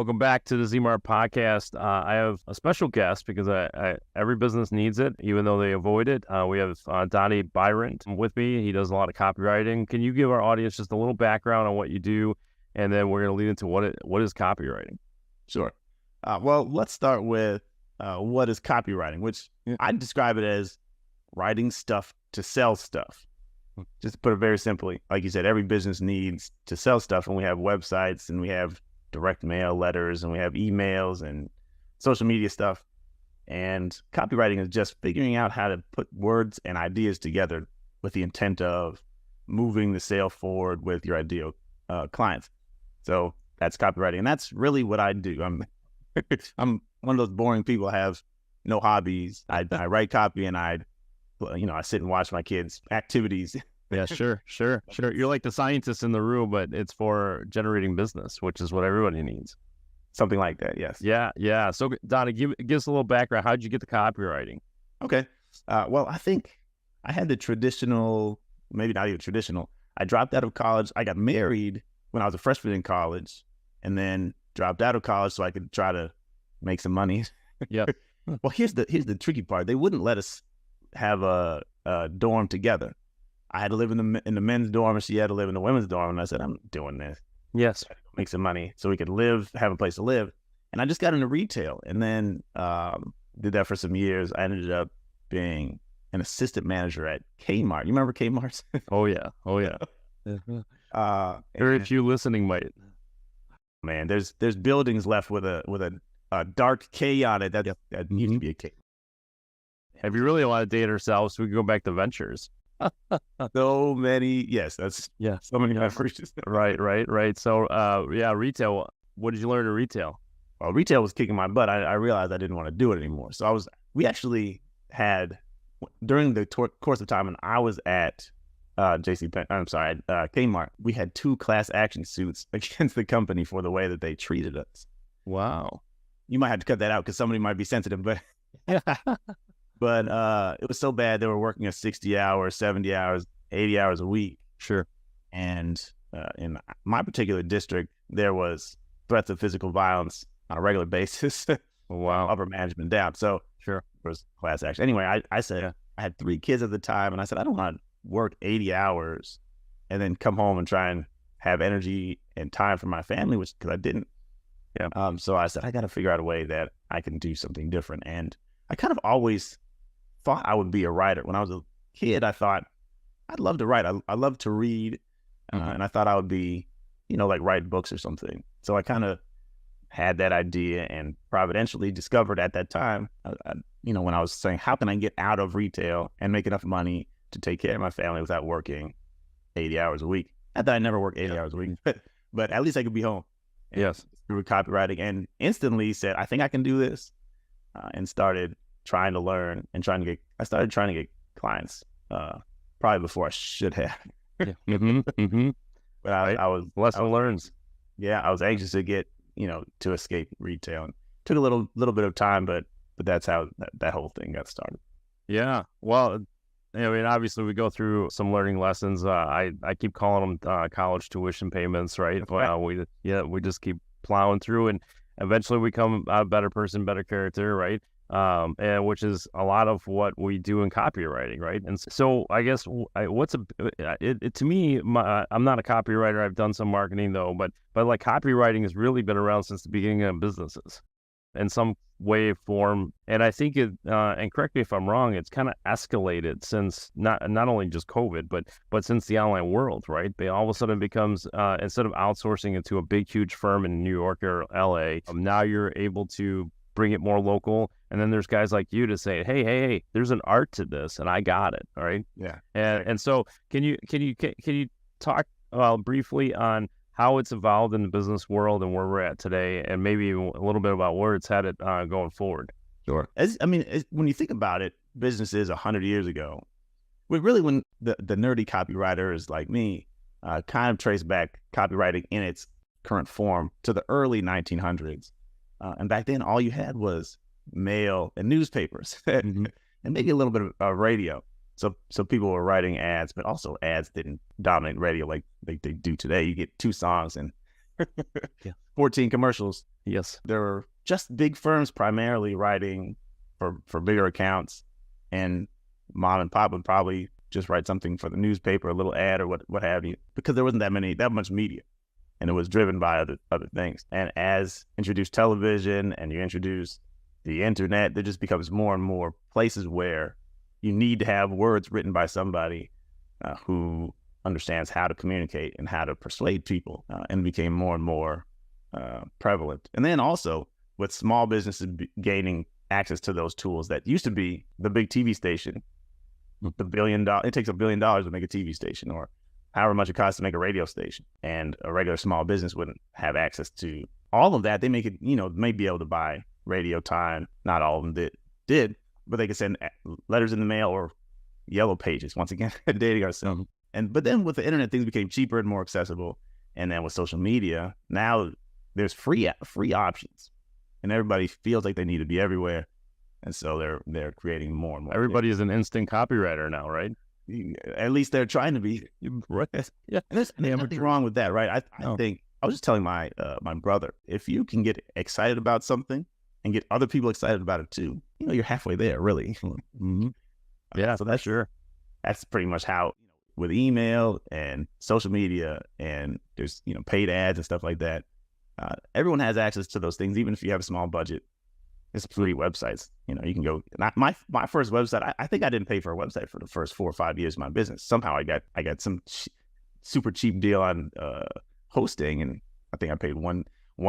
Welcome back to the Zmart podcast. I have a special guest because every business needs it, even though they avoid it. We have Donny Byrant with me. He does a lot of copywriting. Can you give our audience just a little background on what you do, and then we're going to lead into what is copywriting? Sure. Well, let's start with what is copywriting, which I describe it as writing stuff to sell stuff. Just to put it very simply, like you said, every business needs to sell stuff, and we have websites, and we have direct mail letters, and we have emails and social media stuff. And copywriting is just figuring out how to put words and ideas together with the intent of moving the sale forward with your ideal clients. So that's copywriting, and that's really what I do. I'm one of those boring people. I have no hobbies. I write copy, and I sit and watch my kids' activities. Yeah, sure. You're like the scientist in the room, but it's for generating business, which is what everybody needs. Something like that, yes. Yeah. So, Donny, give us a little background. How'd you get to copywriting? Okay. Well, I think I had the traditional, maybe not even traditional. I dropped out of college. I got married when I was a freshman in college, and then dropped out of college so I could try to make some money. Yeah. Well, here's the tricky part. They wouldn't let us have a dorm together. I had to live in the men's dorm, and she had to live in the women's dorm. And I said, I'm doing this. Yes. Make some money so we could have a place to live. And I just got into retail, and then did that for some years. I ended up being an assistant manager at Kmart. You remember Kmart? Oh yeah. Very few listening might. Man, there's buildings left with a dark K on it. That used to be a K. Have you really want to date ourselves? We can go back to ventures. So many, yes, so many memories. Right. So, retail. What did you learn in retail? Well, retail was kicking my butt. I realized I didn't want to do it anymore. So we actually had, during the course of time when I was at Kmart, we had 2 class action suits against the company for the way that they treated us. Wow. You might have to cut that out because somebody might be sensitive, but but it was so bad. They were working at 60 hours, 70 hours, 80 hours a week. Sure. And in my particular district, there was threats of physical violence on a regular basis. Wow. Upper management down. So sure, there was class action. Anyway, I said, I had 3 kids at the time, and I said, I don't want to work 80 hours and then come home and try and have energy and time for my family, because I didn't. Yeah. So I said, I got to figure out a way that I can do something different. And I kind of always thought I would be a writer. When I was a kid, I thought I'd love to write. I love to read, and I thought I would be, like write books or something. So I kind of had that idea, and providentially discovered at that time, when I was saying, how can I get out of retail and make enough money to take care of my family without working 80 hours a week? Not that I never work 80 hours a week, but at least I could be home. And yes. Through copywriting, and instantly said, I think I can do this, and started trying to learn and I started trying to get clients probably before I should have. Yeah. Mm-hmm. But I was lesson learned. Yeah, I was anxious to get to escape retail, and took a little bit of time, but that's how that whole thing got started. Yeah, well, obviously we go through some learning lessons. I keep calling them college tuition payments, right? We just keep plowing through, and eventually we become a better person, better character, right? And which is a lot of what we do in copywriting, right? And so I guess to me, I'm not a copywriter. I've done some marketing though, but like copywriting has really been around since the beginning of businesses in some way, form. And I think and correct me if I'm wrong, it's kind of escalated since not only just COVID, but since the online world, right? They all of a sudden becomes, instead of outsourcing it to a big, huge firm in New York or LA, now you're able to bring it more local. And then there's guys like you to say, hey, there's an art to this, and I got it. All right. Yeah. And so can you talk briefly on how it's evolved in the business world and where we're at today, and maybe a little bit about where it's headed going forward? Sure. When you think about it, businesses 100 years ago, when the nerdy copywriters like me kind of trace back copywriting in its current form to the early 1900s. And back then, all you had was mail and newspapers, and maybe a little bit of radio. So people were writing ads, but also ads didn't dominate radio like they do today. You get 2 songs and Yeah. 14 commercials. Yes. There were just big firms primarily writing for bigger accounts, and mom and pop would probably just write something for the newspaper, a little ad or what have you, because there wasn't that much media, and it was driven by other things. And as introduced television and you introduce the internet, there just becomes more and more places where you need to have words written by somebody who understands how to communicate and how to persuade people, and became more and more prevalent. And then also with small businesses gaining access to those tools that used to be the big TV station, it takes $1 billion to make a TV station, or however much it costs to make a radio station. And a regular small business wouldn't have access to all of that. They make it, may be able to buy radio time. Not all of them did, but they could send letters in the mail or yellow pages. Once again, dating ourselves. But then with the internet, things became cheaper and more accessible. And then with social media, now there's free options, and everybody feels like they need to be everywhere. And so they're creating more and more. Everybody is an instant copywriter now, right? At least they're trying to be. Right. Yeah. And there's nothing wrong with that, right? I think I was just telling my brother, if you can get excited about something and get other people excited about it too, you're halfway there, really. Mm-hmm. Yeah, so that's pretty much how, with email and social media, and there's paid ads and stuff like that. Everyone has access to those things, even if you have a small budget. It's free websites. You can go. My first website, I think I didn't pay for a website for the first 4 or 5 years of my business. Somehow I got some super cheap deal on hosting, and I think I paid one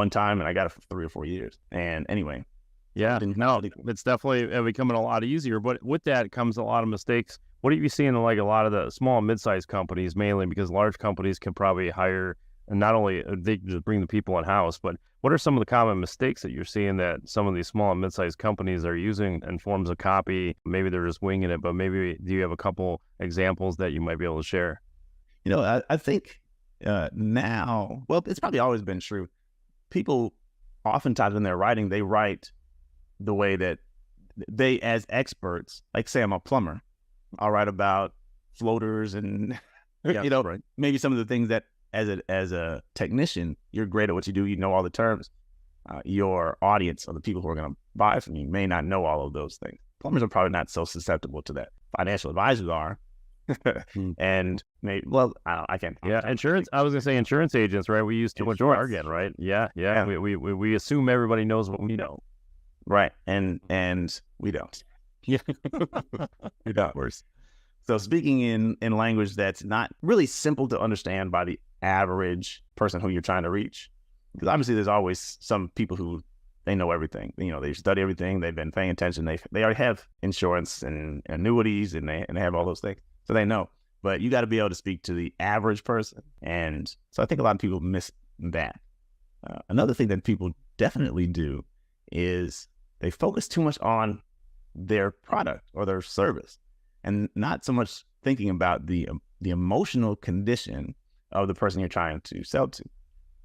time, and I got it for 3 or 4 years. And anyway, yeah, no, it's definitely becoming a lot easier. But with that comes a lot of mistakes. What are you seeing in like a lot of the small and mid-sized companies, mainly because large companies can probably hire, and not only they just bring the people in house, but what are some of the common mistakes that you're seeing that some of these small and mid-sized companies are using in forms of copy? Maybe they're just winging it, but maybe do you have a couple examples that you might be able to share? I think now, well, it's probably always been true. People oftentimes in their writing, they write the way that they, as experts, like say I'm a plumber, I'll write about floaters and right. Maybe some of the things that as a technician, you're great at what you do. You know all the terms. Your audience, or the people who are going to buy from you, may not know all of those things. Plumbers are probably not so susceptible to that. Financial advisors are. And maybe, well, I can't. Yeah, insurance. I was going to say insurance agents, right? We use too much jargon, right? Yeah. We assume everybody knows what we know. Right. And we don't. Yeah. We don't. Worse. So speaking in language that's not really simple to understand by the average person who you're trying to reach, because obviously there's always some people who they know everything. They study everything. They've been paying attention. They already have insurance and annuities, and they have all those things, so they know. But you got to be able to speak to the average person, and so I think a lot of people miss that. Another thing that people definitely do is they focus too much on their product or their service, and not so much thinking about the emotional condition of the person you're trying to sell to.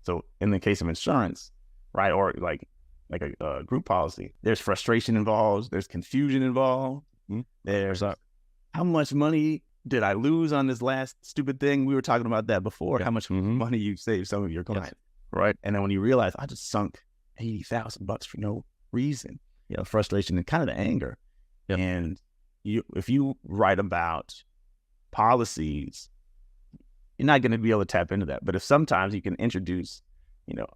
So in the case of insurance, right, or like a group policy, there's frustration involved, there's confusion involved, there's how much money did I lose on this last stupid thing? We were talking about that before. How much money you saved some of your clients, right? And then when you realize I just sunk $80,000 for no reason, frustration and kind of the anger. Yep. And if you write about policies, you're not going to be able to tap into that. But if sometimes you can introduce,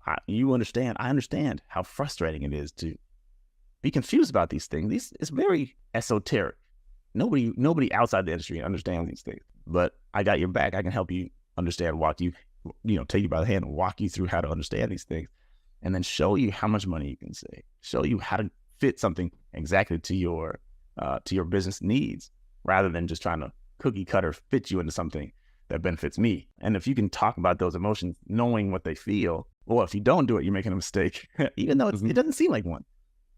I understand how frustrating it is to be confused about these things. It's very esoteric. Nobody outside the industry understands these things. But I got your back. I can help you understand, take you by the hand and walk you through how to understand these things, and then show you how much money you can save, show you how to fit something exactly to your business needs, rather than just trying to cookie cutter fit you into something that benefits me. And if you can talk about those emotions, knowing what they feel, well, if you don't do it, you're making a mistake, even though it doesn't seem like one.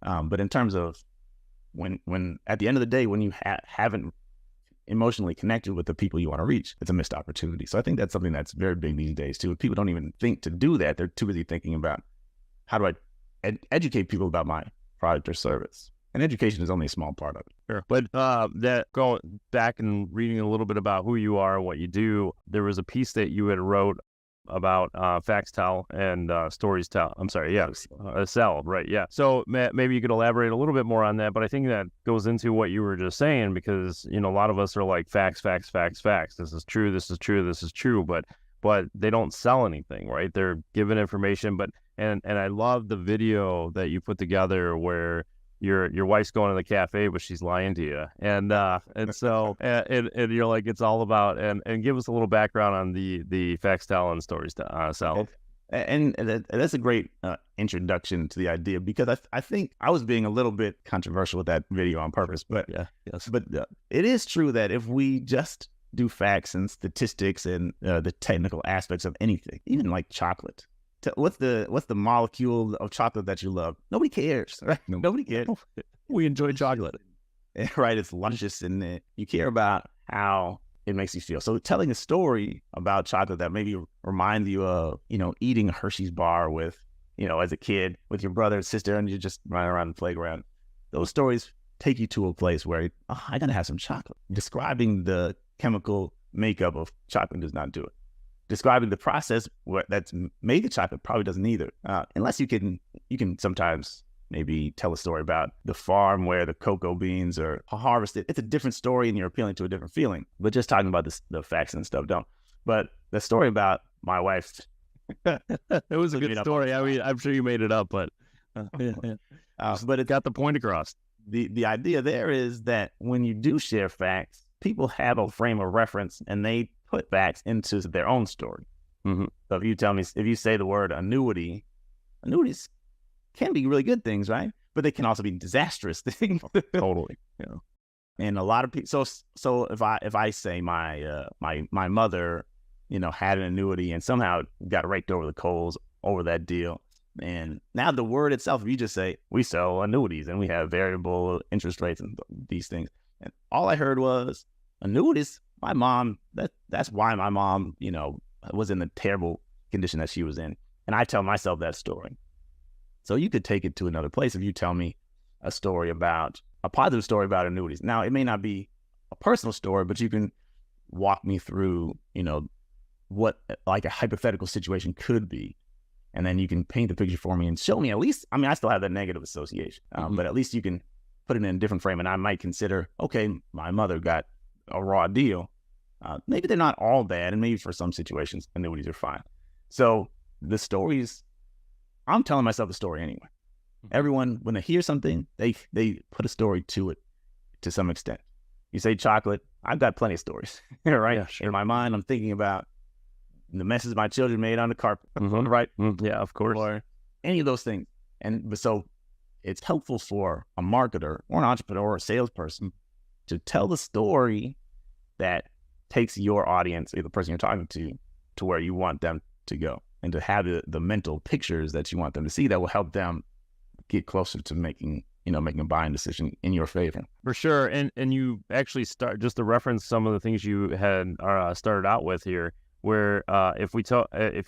But in terms of when at the end of the day, when you haven't emotionally connected with the people you want to reach, it's a missed opportunity. So I think that's something that's very big these days too. People don't even think to do that. They're too busy thinking about how do I educate people about my product or service. And education is only a small part of it. Sure. But that going back and reading a little bit about who you are and what you do, there was a piece that you had wrote about facts tell and stories tell. I'm sorry, yeah, sell, right? Yeah. So maybe you could elaborate a little bit more on that. But I think that goes into what you were just saying, because a lot of us are like facts, facts, facts, facts. This is true. This is true. This is true. But they don't sell anything, right? They're given information. But and I love the video that you put together where your wife's going to the cafe, but she's lying to you, and so and you're like, it's all about, and give us a little background on the facts tell and stories to sell. And that's a great introduction to the idea, because I think I was being a little bit controversial with that video on purpose, but it is true that if we just do facts and statistics and the technical aspects of anything, even like chocolate. What's the molecule of chocolate that you love? Nobody cares, right? Nobody cares. We enjoy chocolate, right? It's luscious, and you care about how it makes you feel. So telling a story about chocolate that maybe reminds you of, eating a Hershey's bar with, as a kid with your brother and sister, and you're just running around the playground. Those stories take you to a place where, I gotta have some chocolate. Describing the chemical makeup of chocolate does not do it. Describing the process that's made the chocolate probably doesn't either. Unless you can sometimes maybe tell a story about the farm where the cocoa beans are harvested. It's a different story, and you're appealing to a different feeling. But just talking about the facts and stuff don't. But the story about my wife, it was a good story. I mean, I'm sure you made it up, but but it got the point across. The idea there is that when you do share facts, people have a frame of reference, and they put facts into their own story. Mm-hmm. So if you say the word annuities can be really good things, right? But they can also be disastrous things. Totally. Yeah. And a lot of people. So if I say my mother, had an annuity and somehow got raked over the coals over that deal, and now the word itself, if you just say we sell annuities and we have variable interest rates and these things, and all I heard was annuities. My mom, that's why my mom, was in the terrible condition that she was in. And I tell myself that story. So you could take it to another place if you tell me a positive story about annuities. Now, it may not be a personal story, but you can walk me through, what like a hypothetical situation could be. And then you can paint the picture for me and show me at least, I still have that negative association, but at least you can put it in a different frame. And I might consider, okay, my mother got a raw deal. Maybe they're not all bad, and maybe for some situations annuities are fine. So the stories, I'm telling myself a story anyway. Everyone, when they hear something, they put a story to it to some extent. You say chocolate, I've got plenty of stories, right? Yeah, sure. In my mind, I'm thinking about the messes my children made on the carpet, right? Yeah, of course. Or any of those things. So it's helpful for a marketer or an entrepreneur or a salesperson to tell the story that takes your audience, or the person you're talking to where you want them to go, and to have the mental pictures that you want them to see that will help them get closer to making a buying decision in your favor. For sure. And you actually start, just to reference some of the things you had started out with here, where if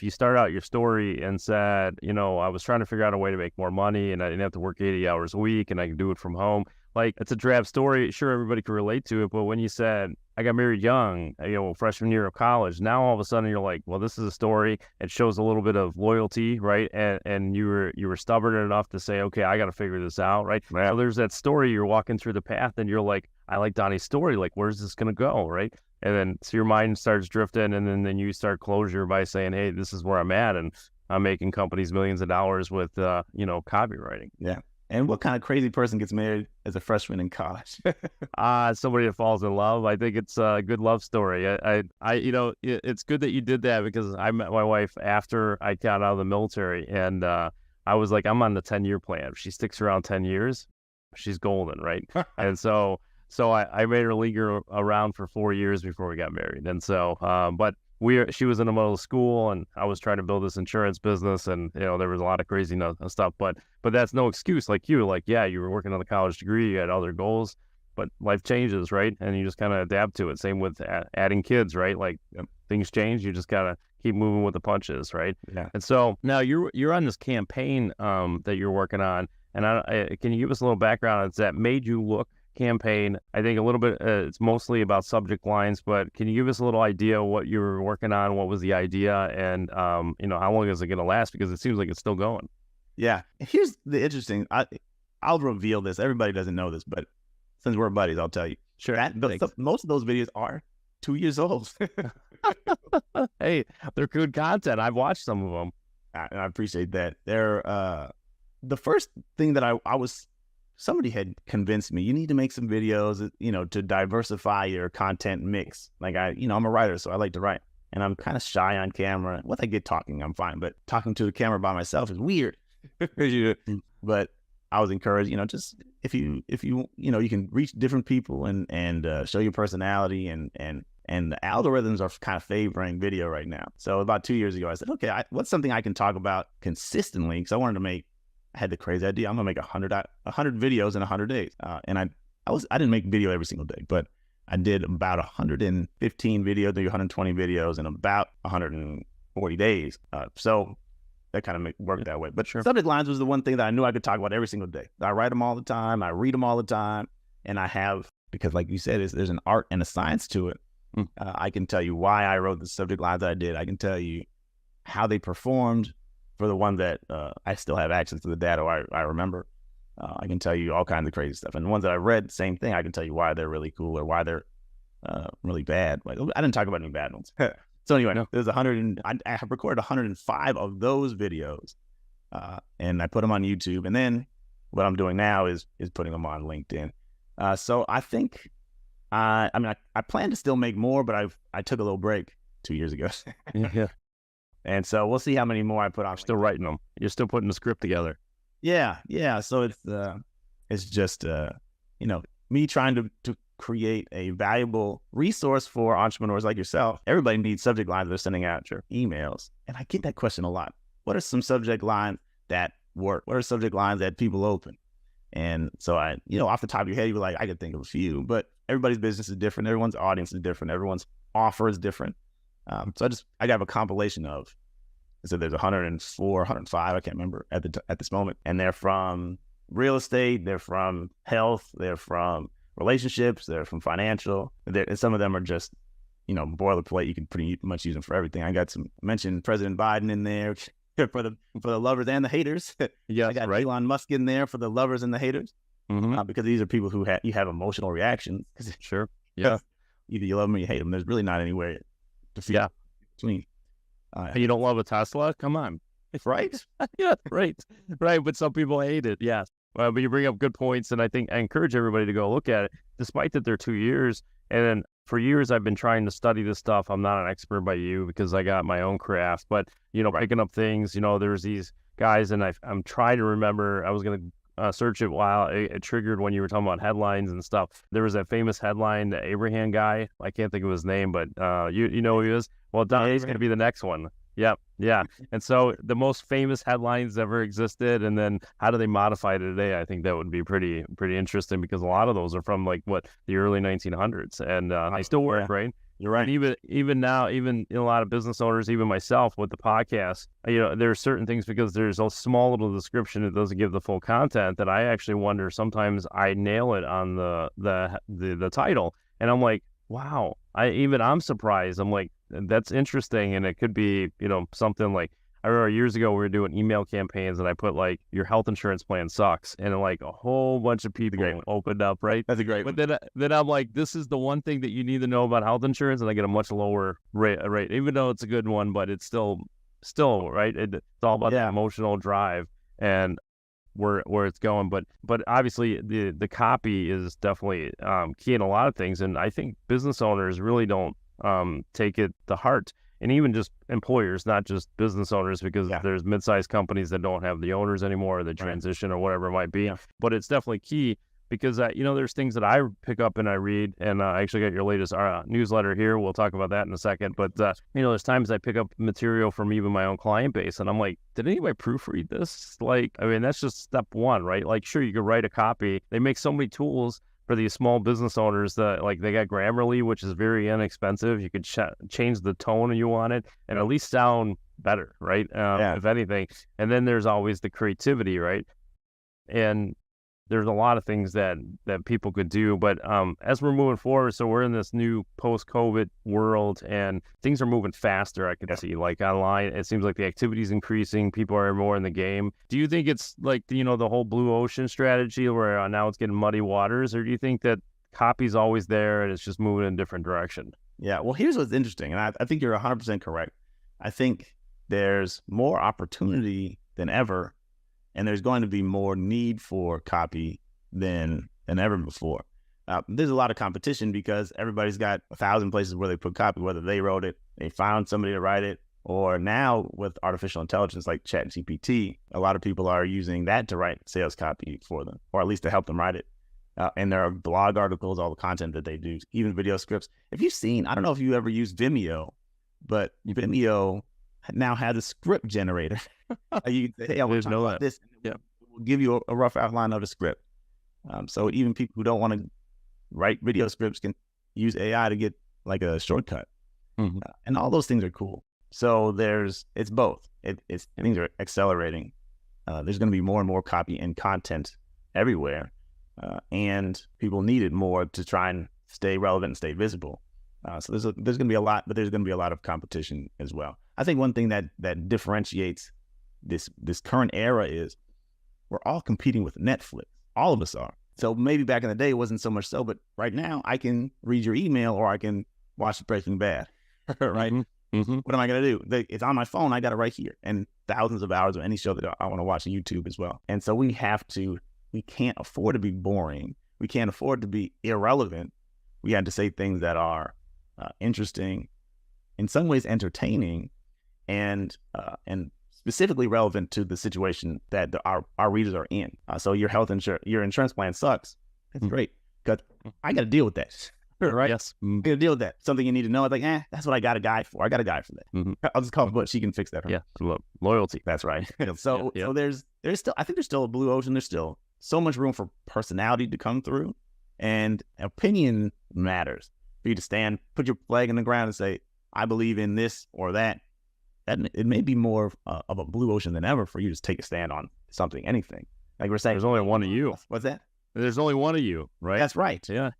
you start out your story and said, I was trying to figure out a way to make more money, and I didn't have to work 80 hours a week, and I can do it from home. Like, it's a drab story. Sure, everybody can relate to it. But when you said, I got married young, freshman year of college, now all of a sudden you're like, well, this is a story. It shows a little bit of loyalty, right? And you were stubborn enough to say, okay, I got to figure this out, right? So there's that story. You're walking through the path, and you're like, I like Donny's story. Like, where's this going to go, right? And then so your mind starts drifting, and then you start closure by saying, hey, this is where I'm at, and I'm making companies millions of dollars with, copywriting. Yeah. And what kind of crazy person gets married as a freshman in college? Somebody that falls in love. I think it's a good love story. It's good that you did that, because I met my wife after I got out of the military, and I was like, I'm on the 10-year plan. If she sticks around 10 years, she's golden, right? And so I made her linger around for 4 years before we got married. And so, but she was in the middle of school, and I was trying to build this insurance business, and there was a lot of crazy stuff. But that's no excuse. Like you were working on the college degree, you had other goals, but life changes, right? And you just kind of adapt to it. Same with adding kids, right? Like things change, you just gotta keep moving with the punches, right? Yeah. And so now you're on this campaign that you're working on, and can you give us a little background on that made you look campaign. I think a little bit, it's mostly about subject lines, but can you give us a little idea what you were working on? What was the idea? And, how long is it going to last? Because it seems like it's still going. Yeah. Here's the interesting, I'll reveal this. Everybody doesn't know this, but since we're buddies, I'll tell you. Sure. Most of those videos are 2 years old. Hey, they're good content. I've watched some of them. I appreciate that. They're the first thing that somebody had convinced me, you need to make some videos, to diversify your content mix. Like I'm a writer, so I like to write, and I'm kind of shy on camera. Once I get talking, I'm fine, but talking to the camera by myself is weird. But I was encouraged, just if you you can reach different people and show your personality, and the algorithms are kind of favoring video right now. So about 2 years ago, I said, okay, what's something I can talk about consistently? Because I had the crazy idea. I'm gonna make 100 videos in 100 days. And I didn't make video every single day, but I did about 115 videos, maybe 120 videos in about 140 days. So that kind of worked that way. But sure. Subject lines was the one thing that I knew I could talk about every single day. I write them all the time. I read them all the time. And because like you said, there's an art and a science to it. I can tell you why I wrote the subject lines I did. I can tell you how they performed for the one that I still have access to the data I remember. I can tell you all kinds of crazy stuff. And the ones that I read, same thing. I can tell you why they're really cool or why they're really bad. Like, I didn't talk about any bad ones. So anyway, there's I have recorded 105 of those videos, and I put them on YouTube. And then what I'm doing now is putting them on LinkedIn. So I think, I plan to still make more, but I took a little break 2 years ago. Yeah. And so we'll see how many more I put on. You're still writing them. You're still putting the script together. Yeah. So it's just me trying to create a valuable resource for entrepreneurs like yourself. Everybody needs subject lines they're sending out your emails. And I get that question a lot. What are some subject lines that work? What are subject lines that people open? And so off the top of your head, you're like, I could think of a few, but everybody's business is different. Everyone's audience is different. Everyone's offer is different. So I got a compilation of, so there's 104, 105, I can't remember at this moment. And they're from real estate, they're from health, they're from relationships, they're from financial. And some of them are just, boilerplate. You can pretty much use them for everything. I got mentioned President Biden in there for the lovers and the haters. Yeah, I got right. Elon Musk in there for the lovers and the haters. Mm-hmm. Because these are people who you have emotional reactions. Sure. Yeah. Either you love them or you hate them. There's really not anywhere to feel between. You don't love a Tesla? Come on. Right? Yeah, right. But some people hate it. Yes. But you bring up good points, and I encourage everybody to go look at it, despite that they're 2 years. And then for years, I've been trying to study this stuff. I'm not an expert by you because I got my own craft, but, picking up things, there's these guys, and I'm trying to remember, I was going to search it while it triggered when you were talking about headlines and stuff. There was that famous headline, the Abraham guy. I can't think of his name, but you know who he is? Well, Donny's going to be the next one. Yep. Yeah. And so the most famous headlines ever existed, and then how do they modify it today? I think that would be pretty interesting, because a lot of those are from the early 1900s, and they still work, right? You're right. And even now, even a lot of business owners, even myself with the podcast, there are certain things, because there's a small little description, it doesn't give the full content, that I actually wonder, sometimes I nail it on the title, and I'm like, wow, I'm surprised. I'm like, that's interesting. And it could be, something like, I remember years ago, we were doing email campaigns, and I put your health insurance plan sucks. And a whole bunch of people opened up, right? That's a great one. But then I'm like, this is the one thing that you need to know about health insurance. And I get a much lower rate, even though it's a good one, but it's still right. It's all about the emotional drive and where it's going. But obviously the copy is definitely key in a lot of things. And I think business owners really don't take it to heart, and even just employers, not just business owners, because there's mid-sized companies that don't have the owners anymore, the transition or whatever it might be. Yeah. But it's definitely key, because there's things that I pick up and I read, and I actually got your latest newsletter here. We'll talk about that in a second. But there's times I pick up material from even my own client base, and I'm like, did anybody proofread this? That's just step one, right? Sure, you could write a copy. They make so many tools for these small business owners that they got Grammarly, which is very inexpensive. You could change the tone you want it and at least sound better, right? If anything. And then there's always the creativity, right? And there's a lot of things that people could do. But as we're moving forward, so we're in this new post-COVID world, and things are moving faster. I can see, like online, it seems like the activity is increasing. People are more in the game. Do you think it's like, the whole blue ocean strategy where now it's getting muddy waters, or do you think that copy's always there and it's just moving in a different direction? Yeah, well, here's what's interesting, and I think you're 100% correct. I think there's more opportunity than ever, and there's going to be more need for copy than ever before. There's a lot of competition because everybody's got 1,000 places where they put copy, whether they wrote it, they found somebody to write it, or now with artificial intelligence like ChatGPT, a lot of people are using that to write sales copy for them, or at least to help them write it. And there are blog articles, all the content that they do, even video scripts. If you've seen, I don't know if you ever used Vimeo, but Vimeo now has a script generator. You can say, hey, I want to talk about this. Yeah. We'll give you a rough outline of the script. So even people who don't want to write video scripts can use AI to get like a shortcut. And all those things are cool. So it's both. Things are accelerating. There's going to be more and more copy and content everywhere. And people need it more to try and stay relevant and stay visible. So there's going to be a lot, but there's going to be a lot of competition as well. I think one thing that differentiates this current era is we're all competing with Netflix. All of us are. So maybe back in the day it wasn't so much so, but right now I can read your email or I can watch Breaking Bad, right? What am I going to do? It's on my phone. I got it right here, and thousands of hours of any show that I want to watch on YouTube as well. And so we can't afford to be boring. We can't afford to be irrelevant. We had to say things that are interesting, in some ways entertaining, and specifically relevant to the situation that our readers are in. So your insurance plan sucks. That's great, because I got to deal with that, right? Yes. I got to deal with that. Something you need to know. It's like, that's what I got a guy for. I got a guy for that. I'll just call Butch. She can fix that. Yeah, loyalty. That's right. So there's still, I think there's still a blue ocean. There's still so much room for personality to come through, and opinion matters. For you to stand, put your flag in the ground and say, I believe in this or that. It may be more of a blue ocean than ever for you to take a stand on something, anything. Like we're saying, there's only one of you. What's that? There's only one of you, right? That's right. Yeah.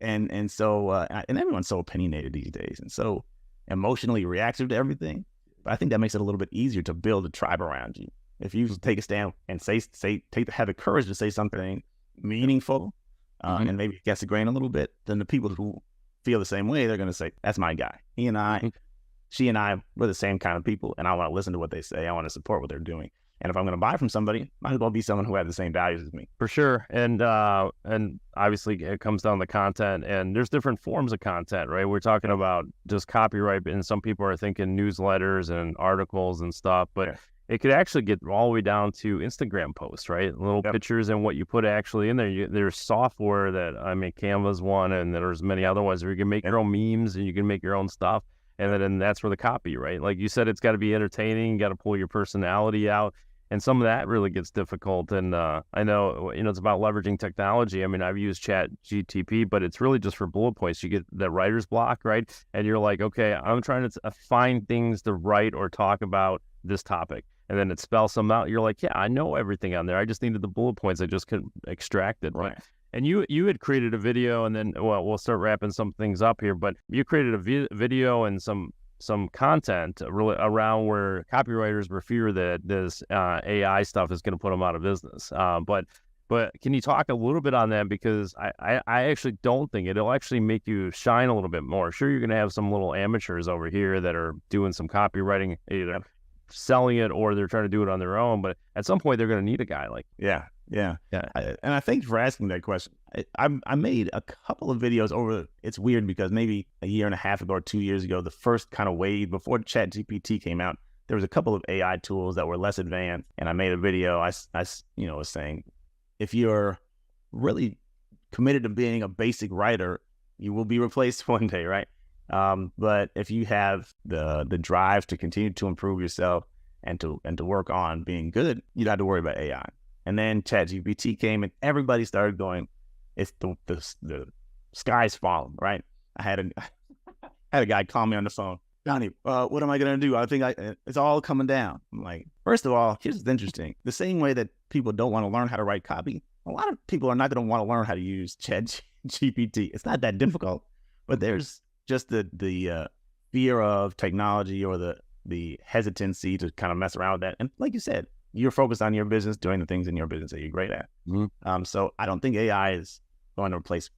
And so and everyone's so opinionated these days and so emotionally reactive to everything. But I think that makes it a little bit easier to build a tribe around you. If you take a stand and have the courage to say something meaningful and maybe against the grain a little bit, then the people who feel the same way, they're going to say, that's my guy. He and I, she and I, we're the same kind of people, and I want to listen to what they say. I want to support what they're doing. And if I'm going to buy from somebody, might as well be someone who has the same values as me. For sure. And obviously it comes down to content, and there's different forms of content, right? We're talking about just copyright, and some people are thinking newsletters and articles and stuff, but it could actually get all the way down to Instagram posts, right? Little pictures and what you put actually in there. There's software that, Canva's one, and there's many other ones where you can make your own memes and you can make your own stuff. And then that's where the copy, right? Like you said, it's got to be entertaining. You got to pull your personality out. And some of that really gets difficult. And I know, it's about leveraging technology. I've used ChatGPT, but it's really just for bullet points. You get that writer's block, right? And you're like, okay, I'm trying to find things to write or talk about this topic. And then it spells some out. You're like, yeah, I know everything on there. I just needed the bullet points. I just couldn't extract it. Right. And you had created a video, and then, we'll start wrapping some things up here, but you created a video and some content really around where copywriters were fear that this AI stuff is going to put them out of business. But can you talk a little bit on that? Because I actually don't think it'll actually make you shine a little bit more. Sure, you're going to have some little amateurs over here that are doing some copywriting, either selling it or they're trying to do it on their own. But at some point, they're going to need a guy like Yeah. And I thank you for asking that question. I made a couple of videos over. It's weird because maybe a year and a half ago or 2 years ago, the first kind of wave before ChatGPT came out, there was a couple of AI tools that were less advanced. And I made a video. I was saying, if you're really committed to being a basic writer, you will be replaced one day, right? But if you have the drive to continue to improve yourself and to work on being good, you don't have to worry about AI. And then ChatGPT came, and everybody started going, "It's the sky's falling," right? I had a guy call me on the phone, Donny, what am I gonna do? I think it's all coming down. I'm like, first of all, here's what's interesting: the same way that people don't want to learn how to write copy, a a lot of people are not going to want to learn how to use Chat GPT. It's not that difficult, but there's just the fear of technology or the hesitancy to kind of mess around with that. And like you said, you're focused on your business, doing the things in your business that you're great at. So I don't think AI is going to replace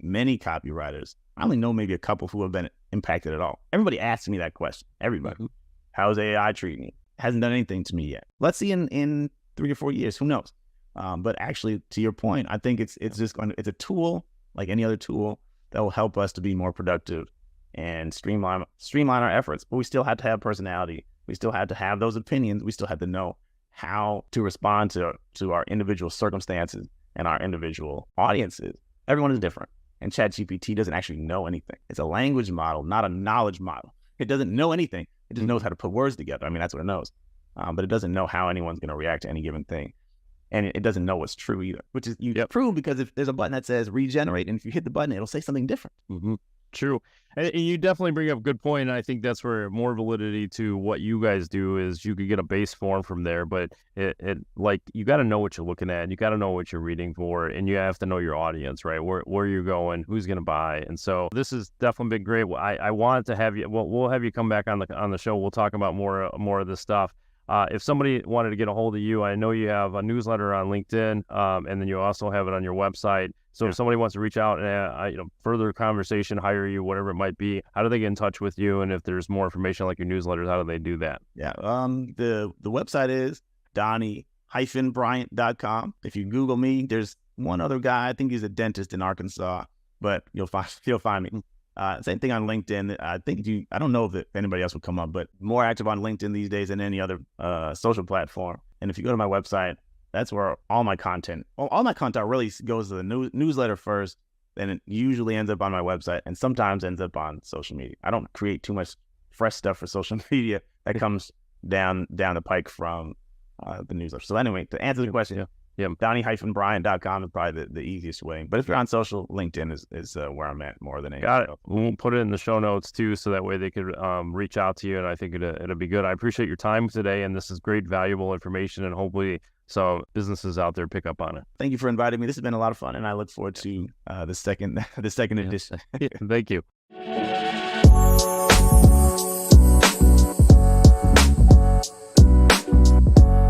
many copywriters. I only know maybe a couple who have been impacted at all. Everybody asks me that question. Everybody. How's AI treating you? Hasn't done anything to me yet. Let's see in 3 or 4 years. Who knows? But actually, to your point, I think it's a tool like any other tool that will help us to be more productive and streamline our efforts. But we still have to have personality. We still have to have those opinions. We still have to know how to respond to our individual circumstances and our individual audiences. Everyone is different. And ChatGPT doesn't actually know anything. It's a language model, not a knowledge model. It doesn't know anything. It just knows how to put words together. I mean, that's what it knows. But it doesn't know how anyone's going to react to any given thing. And it doesn't know what's true either, which is prove because if there's a button that says regenerate, and if you hit the button, it'll say something different. True. And you definitely bring up a good point. And I think that's where more validity to what you guys do is you could get a base form from there, but it like you got to know what you're looking at and you got to know what you're reading for and you have to know your audience, right? Where you're going, who's going to buy. And so this has definitely been great. I wanted to have you, we'll have you come back on the show. We'll talk about more of this stuff. If somebody wanted to get a hold of you, I know you have a newsletter on LinkedIn, and then you also have it on your website. So if somebody wants to reach out and further conversation, hire you, whatever it might be, how do they get in touch with you? And if there's more information like your newsletters, how do they do that? Yeah, the website is Donny-Bryant.com. If you Google me, there's one other guy. I think he's a dentist in Arkansas, but you'll find me. Same thing on LinkedIn. I don't know if anybody else would come up, but more active on LinkedIn these days than any other social platform. And if you go to my website, that's where all my content really goes to the newsletter first, then it usually ends up on my website and sometimes ends up on social media. I don't create too much fresh stuff for social media that comes down the pike from the newsletter. So anyway, to answer the question, Donny-Bryant.com is probably the easiest way. But if you're on social, LinkedIn is where I'm at more than anything. Got it. We'll put it in the show notes too, so that way they could reach out to you. And I think it'll be good. I appreciate your time today, and this is great, valuable information, and hopefully some businesses out there pick up on it. Thank you for inviting me. This has been a lot of fun, and I look forward to the second edition. Thank you.